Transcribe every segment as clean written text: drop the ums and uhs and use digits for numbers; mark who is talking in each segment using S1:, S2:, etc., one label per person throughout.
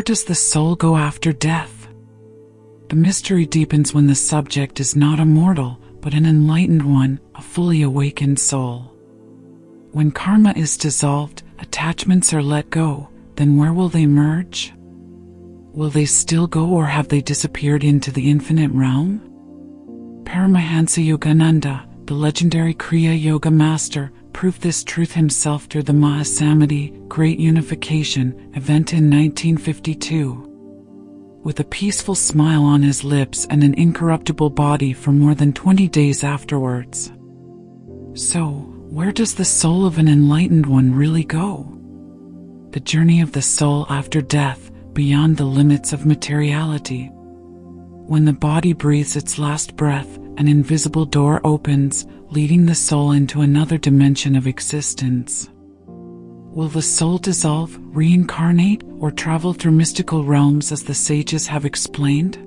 S1: does the soul go after death? The mystery deepens when the subject is not a mortal, but an enlightened one, a fully awakened soul. When karma is dissolved, attachments are let go, then where will they merge? Will they still go, or have they disappeared into the infinite realm? Paramahansa Yogananda, the legendary Kriya Yoga master, proved this truth himself through the Mahasamadi, Great Unification, event in 1952. With a peaceful smile on his lips and an incorruptible body for more than 20 days afterwards. So, where does the soul of an enlightened one really go? The journey of the soul after death, beyond the limits of materiality. When the body breathes its last breath, an invisible door opens, leading the soul into another dimension of existence. Will the soul dissolve, reincarnate, or travel through mystical realms as the sages have explained?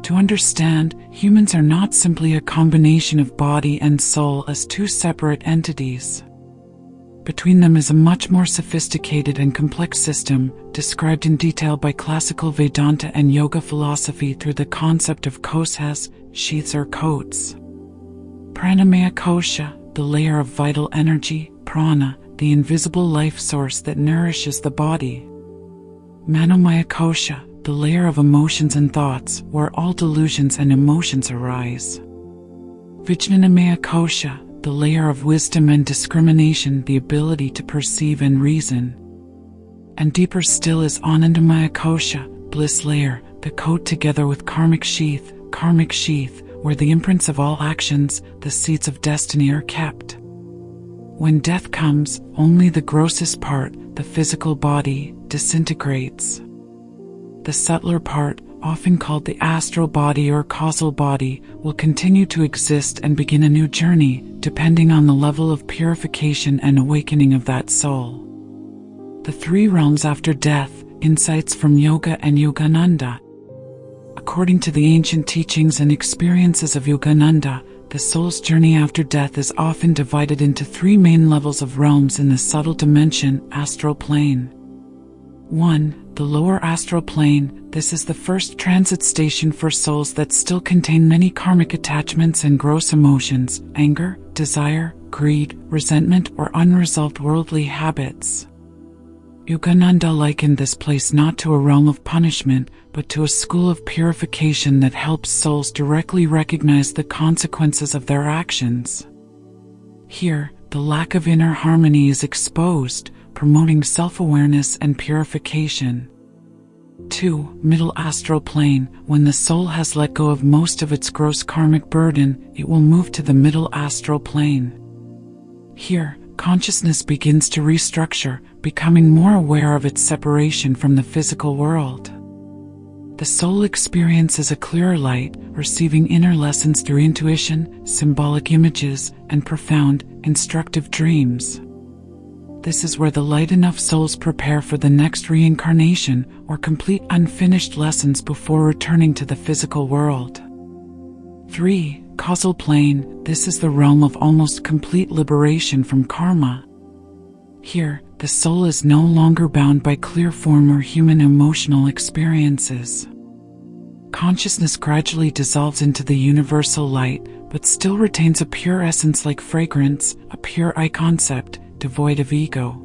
S1: To understand, humans are not simply a combination of body and soul as two separate entities. Between them is a much more sophisticated and complex system, described in detail by classical Vedanta and yoga philosophy through the concept of koshas, sheaths or coats. Pranamaya kosha, the layer of vital energy, prana, the invisible life source that nourishes the body. Manomaya kosha, the layer of emotions and thoughts, where all delusions and emotions arise. Vijnanamaya kosha, the layer of wisdom and discrimination, the ability to perceive and reason. And deeper still is Anandamaya kosha, bliss layer, the coat together with karmic sheath, where the imprints of all actions, the seeds of destiny are kept. When death comes, only the grossest part, the physical body, disintegrates. The subtler part, often called the astral body or causal body, will continue to exist and begin a new journey, depending on the level of purification and awakening of that soul. The three realms after death, insights from Yoga and Yogananda. According to the ancient teachings and experiences of Yogananda, the soul's journey after death is often divided into three main levels of realms in the subtle dimension, astral plane. 1. The lower astral plane. This is the first transit station for souls that still contain many karmic attachments and gross emotions, anger, desire, greed, resentment, or unresolved worldly habits. Yogananda likened this place not to a realm of punishment, but to a school of purification that helps souls directly recognize the consequences of their actions. Here, the lack of inner harmony is exposed, promoting self-awareness and purification. 2. Middle astral plane. When the soul has let go of most of its gross karmic burden, it will move to the middle astral plane. Here, consciousness begins to restructure, becoming more aware of its separation from the physical world. The soul experiences a clearer light, receiving inner lessons through intuition, symbolic images, and profound, instructive dreams. This is where the light enough souls prepare for the next reincarnation or complete unfinished lessons before returning to the physical world. 3. Causal plane. This is the realm of almost complete liberation from karma. Here, the soul is no longer bound by clear form or human emotional experiences. Consciousness gradually dissolves into the universal light, but still retains a pure essence like fragrance, a pure I concept, devoid of ego.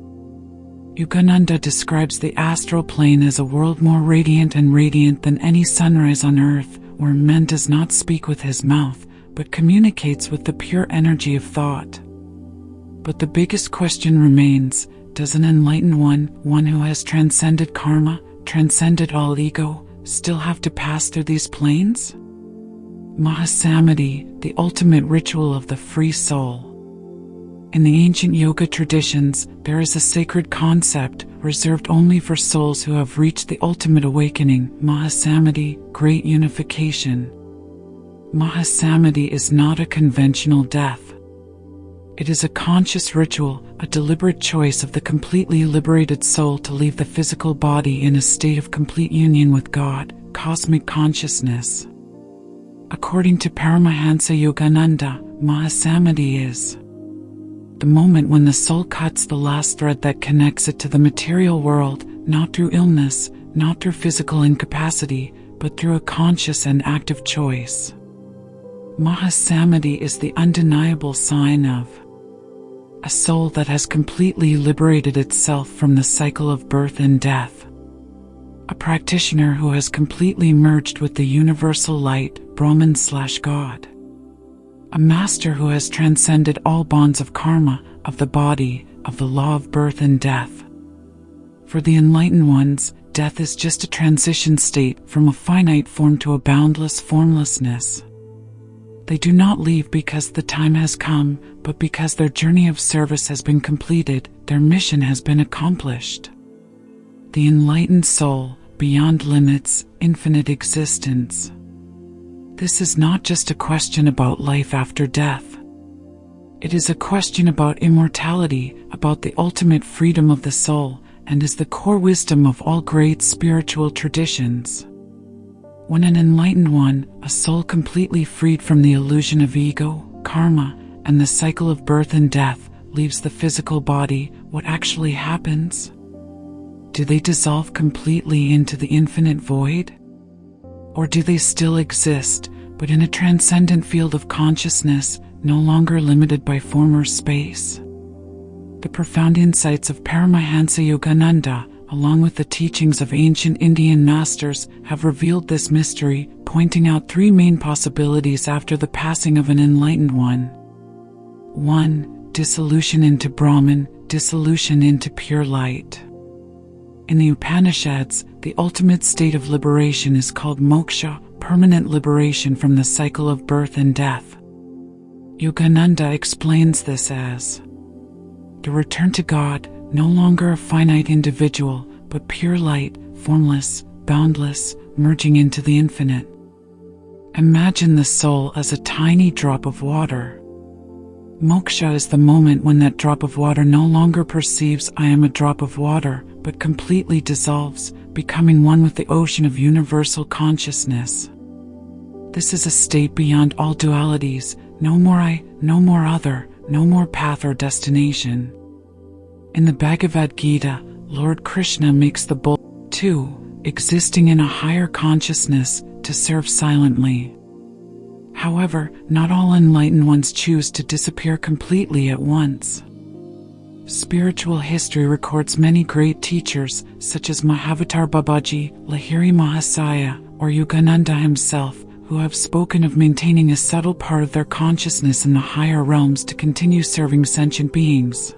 S1: Yogananda describes the astral plane as a world more radiant than any sunrise on earth, where man does not speak with his mouth, but communicates with the pure energy of thought. But the biggest question remains, does an enlightened one who has transcended karma, transcended all ego, still have to pass through these planes? Mahasamadhi, the ultimate ritual of the free soul. In the ancient yoga traditions, there is a sacred concept reserved only for souls who have reached the ultimate awakening, Mahasamadhi, Great Unification. Mahasamadhi is not a conventional death. It is a conscious ritual, a deliberate choice of the completely liberated soul to leave the physical body in a state of complete union with God, cosmic consciousness. According to Paramahansa Yogananda, Mahasamadhi is the moment when the soul cuts the last thread that connects it to the material world, not through illness, not through physical incapacity, but through a conscious and active choice. Mahasamadhi is the undeniable sign of a soul that has completely liberated itself from the cycle of birth and death. A practitioner who has completely merged with the universal light, Brahman/God. A master who has transcended all bonds of karma, of the body, of the law of birth and death. For the enlightened ones, death is just a transition state from a finite form to a boundless formlessness. They do not leave because the time has come, but because their journey of service has been completed, their mission has been accomplished. The enlightened soul, beyond limits, infinite existence. This is not just a question about life after death. It is a question about immortality, about the ultimate freedom of the soul, and is the core wisdom of all great spiritual traditions. When an enlightened one, a soul completely freed from the illusion of ego, karma, and the cycle of birth and death, leaves the physical body, what actually happens? Do they dissolve completely into the infinite void? Or do they still exist, but in a transcendent field of consciousness, no longer limited by form or space? The profound insights of Paramahansa Yogananda, along with the teachings of ancient Indian masters, have revealed this mystery, pointing out three main possibilities after the passing of an enlightened one. 1. Dissolution into Brahman, dissolution into pure light. In the Upanishads, the ultimate state of liberation is called moksha, permanent liberation from the cycle of birth and death. Yogananda explains this as the return to God, no longer a finite individual, but pure light, formless, boundless, merging into the infinite. Imagine the soul as a tiny drop of water. Moksha is the moment when that drop of water no longer perceives I am a drop of water, but completely dissolves, becoming one with the ocean of universal consciousness. This is a state beyond all dualities, no more I, no more other, no more path or destination. In the Bhagavad Gita, Lord Krishna makes the bold 2, existing in a higher consciousness, to serve silently. However, not all enlightened ones choose to disappear completely at once. Spiritual history records many great teachers, such as Mahavatar Babaji, Lahiri Mahasaya, or Yogananda himself, who have spoken of maintaining a subtle part of their consciousness in the higher realms to continue serving sentient beings.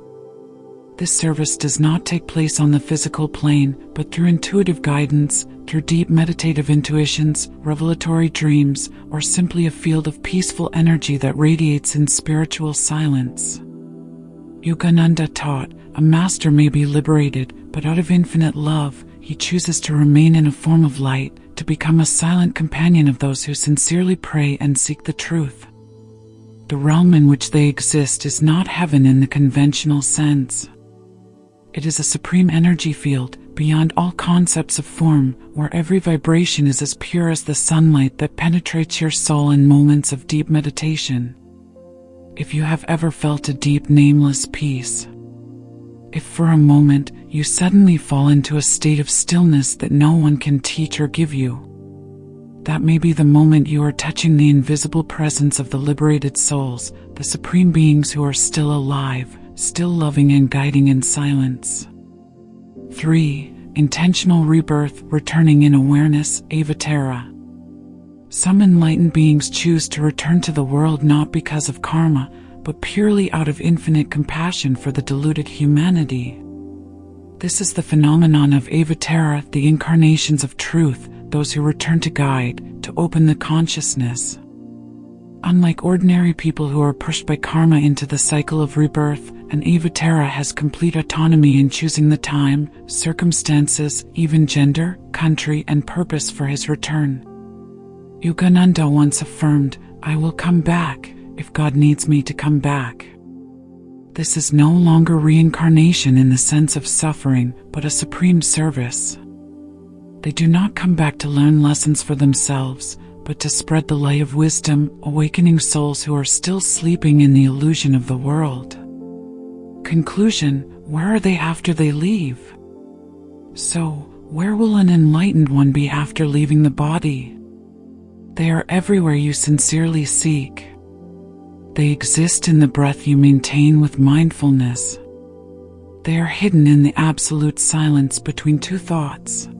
S1: This service does not take place on the physical plane, but through intuitive guidance, through deep meditative intuitions, revelatory dreams, or simply a field of peaceful energy that radiates in spiritual silence. Yogananda taught, a master may be liberated, but out of infinite love, he chooses to remain in a form of light, to become a silent companion of those who sincerely pray and seek the truth. The realm in which they exist is not heaven in the conventional sense. It is a supreme energy field, beyond all concepts of form, where every vibration is as pure as the sunlight that penetrates your soul in moments of deep meditation. If you have ever felt a deep, nameless peace, if for a moment you suddenly fall into a state of stillness that no one can teach or give you, that may be the moment you are touching the invisible presence of the liberated souls, the supreme beings who are still alive, still loving and guiding in silence. 3. Intentional rebirth, returning in awareness, avatara. Some enlightened beings choose to return to the world not because of karma, but purely out of infinite compassion for the deluded humanity. This is the phenomenon of avatara, the incarnations of truth, those who return to guide, to open the consciousness. Unlike ordinary people who are pushed by karma into the cycle of rebirth, an avatara has complete autonomy in choosing the time, circumstances, even gender, country, and purpose for his return. Yogananda once affirmed, "I will come back, if God needs me to come back." This is no longer reincarnation in the sense of suffering, but a supreme service. They do not come back to learn lessons for themselves, but to spread the light of wisdom, awakening souls who are still sleeping in the illusion of the world. Conclusion: where are they after they leave? So, Where will an enlightened one be after leaving the body? They are everywhere you sincerely seek. They exist in the breath you maintain with mindfulness. They are hidden in the absolute silence between two thoughts.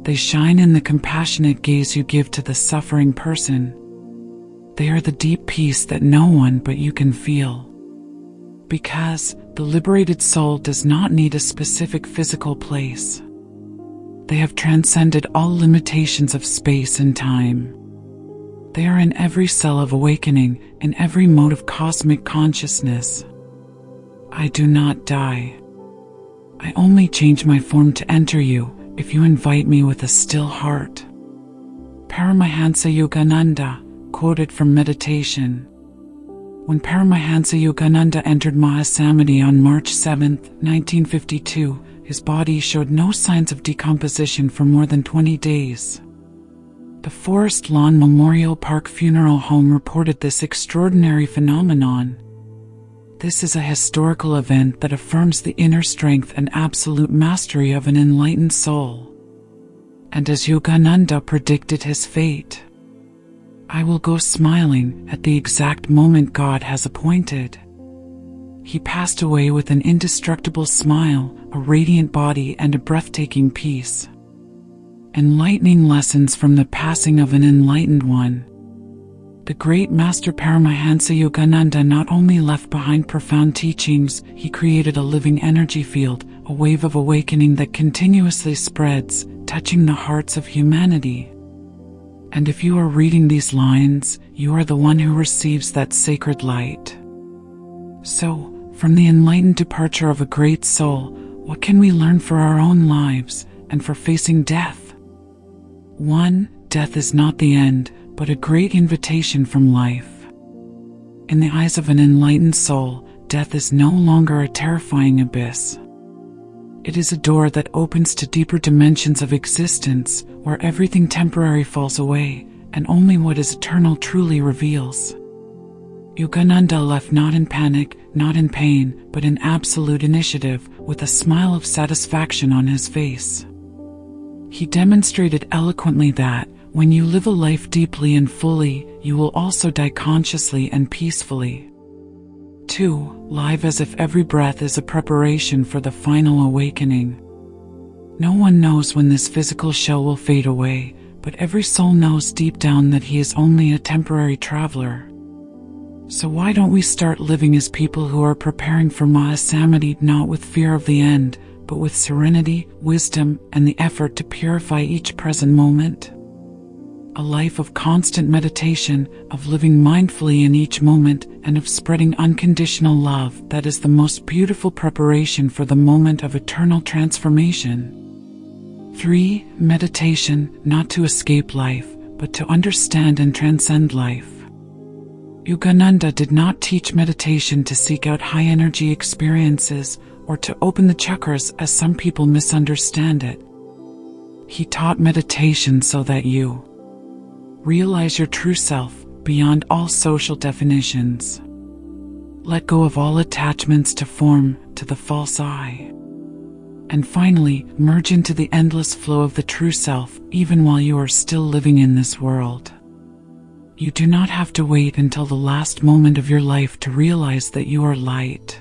S1: They shine in the compassionate gaze you give to the suffering person. They are the deep peace that no one but you can feel. Because the liberated soul does not need a specific physical place. They have transcended all limitations of space and time. They are in every cell of awakening, in every mode of cosmic consciousness. I do not die. I only change my form to enter you, if you invite me with a still heart. Paramahansa Yogananda, quoted from meditation. When Paramahansa Yogananda entered Mahasamadi on March 7, 1952, his body showed no signs of decomposition for more than 20 days. The Forest Lawn Memorial Park Funeral Home reported this extraordinary phenomenon. This is a historical event that affirms the inner strength and absolute mastery of an enlightened soul. And as Yogananda predicted his fate, I will go smiling at the exact moment God has appointed. He passed away with an indestructible smile, a radiant body, and a breathtaking peace. Enlightening lessons from the passing of an enlightened one. The great Master Paramahansa Yogananda not only left behind profound teachings, he created a living energy field, a wave of awakening that continuously spreads, touching the hearts of humanity. And if you are reading these lines, you are the one who receives that sacred light. So, from the enlightened departure of a great soul, what can we learn for our own lives, and for facing death? 1. Death is not the end, but a great invitation from life. In the eyes of an enlightened soul, death is no longer a terrifying abyss. It is a door that opens to deeper dimensions of existence, where everything temporary falls away, and only what is eternal truly reveals. Yogananda left not in panic, not in pain, but in absolute initiative, with a smile of satisfaction on his face. He demonstrated eloquently that, when you live a life deeply and fully, you will also die consciously and peacefully. 2. Live as if every breath is a preparation for the final awakening. No one knows when this physical shell will fade away, but every soul knows deep down that he is only a temporary traveler. So why don't we start living as people who are preparing for Mahasamadhi, not with fear of the end, but with serenity, wisdom, and the effort to purify each present moment? A life of constant meditation, of living mindfully in each moment, and of spreading unconditional love, that is the most beautiful preparation for the moment of eternal transformation. 3. Meditation, not to escape life, but to understand and transcend life. Yogananda did not teach meditation to seek out high-energy experiences, or to open the chakras as some people misunderstand it. He taught meditation so that you realize your true self, beyond all social definitions. Let go of all attachments to form, to the false I. And finally, merge into the endless flow of the true self, even while you are still living in this world. You do not have to wait until the last moment of your life to realize that you are light.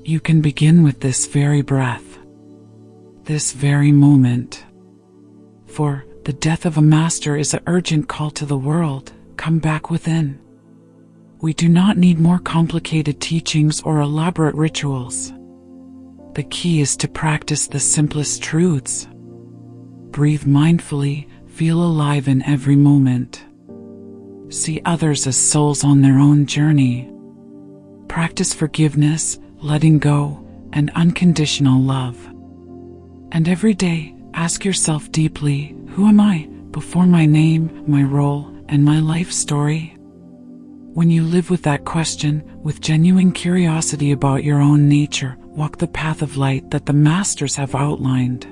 S1: You can begin with this very breath, this very moment. For the death of a master is an urgent call to the world, come back within. We do not need more complicated teachings or elaborate rituals. The key is to practice the simplest truths. Breathe mindfully, feel alive in every moment. See others as souls on their own journey. Practice forgiveness, letting go, and unconditional love. And every day, ask yourself deeply, who am I, before my name, my role, and my life story? When you live with that question, with genuine curiosity about your own nature, walk the path of light that the masters have outlined.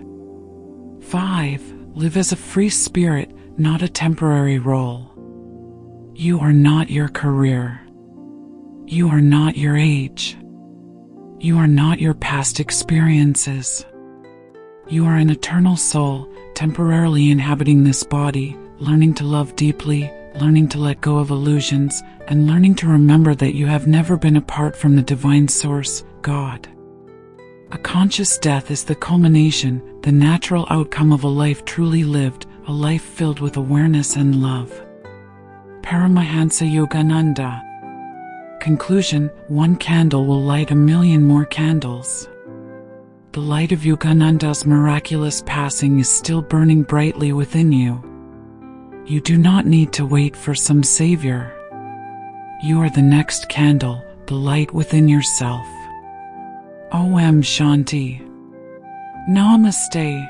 S1: 5. Live as a free spirit, not a temporary role. You are not your career. You are not your age. You are not your past experiences. You are an eternal soul, temporarily inhabiting this body, learning to love deeply, learning to let go of illusions, and learning to remember that you have never been apart from the divine source, God. A conscious death is the culmination, the natural outcome of a life truly lived, a life filled with awareness and love. Paramahansa Yogananda. Conclusion: one candle will light 1,000,000 more candles. The light of Yogananda's miraculous passing is still burning brightly within you. You do not need to wait for some savior. You are the next candle, the light within yourself. Om Shanti. Namaste.